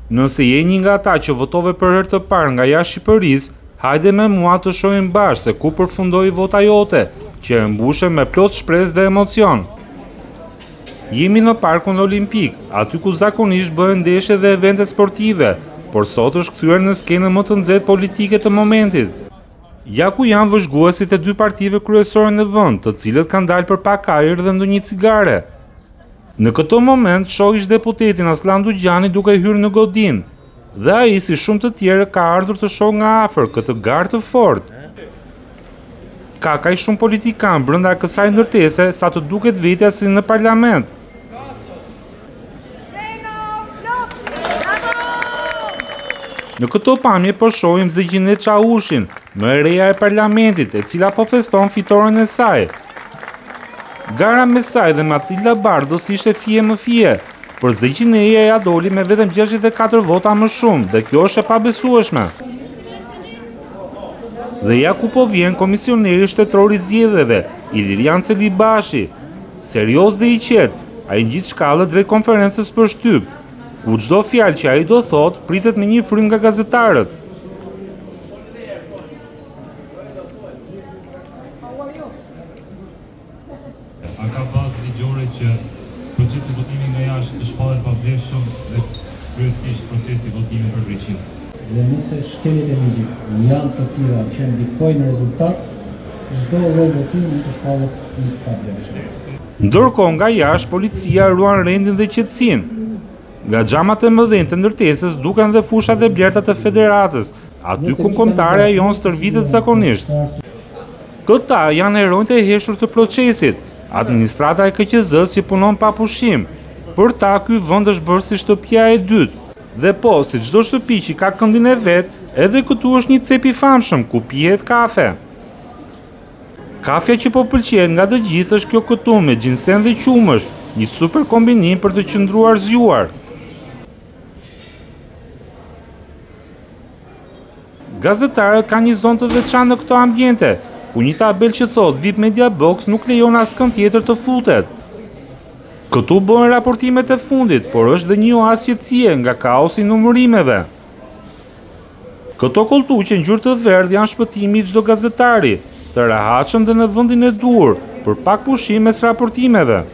Nëse je një nga ata që votove për herë të parë nga jashtë Shqipërisë, hajde me mua të shohim bashkë se ku përfundoi vota jote, që e mbushe me plot shpresë dhe emocion. Jemi në Parkun Olimpik, aty ku zakonisht bëhen ndeshje dhe evente sportive, por sot është kthyer në skenën më të nxehtë politike të momentit. Ja ku janë vëzhguesit e dy partive kryesore në vend, të cilët kanë dalë për pak ajër dhe ndonjë cigare. Në këto moment, shoh ish deputetin Aslan Dugjani duke hyrë në godinë, dhe ai si shumë të tjerë ka ardhur të shoh nga afër këtë garë të fortë. Ka kaq shumë politikan brenda kësaj ndërtese sa të duket vetja si në parlament. Në këto pamje po shohim Zegjine Çaushin, më e reja e parlamentit, e cila po feston fitoren e saj. Gara me saj dhe Matilda Bardos ishte fije më fije, por Zegjineja ja doli me vetëm 64 vota më shumë, dhe kjo është e pabesueshme. Dhe ja ku po vjen komisioneri shtetëror i zgjedhjeve, Ilirian Celibashi, serioz dhe i qetë, ai ngjit shkallët drejt konferencës për shtyp, ku çdo fjalë që ai do thot pritet me një frym nga gazetarët. A ka bazë ligjore që procesi votimi nga jashtë të shpallet pavlefshëm dhe kryesisht procesi votimi për Greqinë? Dhe nëse shkelit e ligjit janë të tilla që ndikojnë në rezultat, çdo lloj votimi mund të shpallet pavlefshëm. Ndërkohë nga jashtë policia ruan rendin dhe qetësinë. Nga xhamat e mëdhenj të ndërtesës duken dhe fushat e blerta të federatës, aty ku kombëtarja jon stërvitet zakonisht. Këta janë heronjtë e heshtur të procesit, administrata e KQZ-s që punon pa pushim. Për ta ky vend është bërë si shtëpia e dytë. Dhe po, si çdo shtëpi që ka këndin e vet, edhe këtu është një cep i famshëm ku pihet kafe. Kafja që po pëlqen nga të gjithë është kjo këtu me gjinsen dhe qumësh, një super kombinim për të qëndruar zgjuar. Gazetarët kanë një zonë të veçantë në këto ambiente, ku një tabel që thot VIP Media Box nuk lejon askënd tjetër të futet. Këtu bëhen raportimet e fundit, por është dhe një oazë qetësie nga kaosi i numërimeve. Këto koltuqe ngjyrë të verdhë janë shpëtimi i çdo gazetari, të rehatshëm dhe në vendin e duhur, për pak pushim mes raportimeve.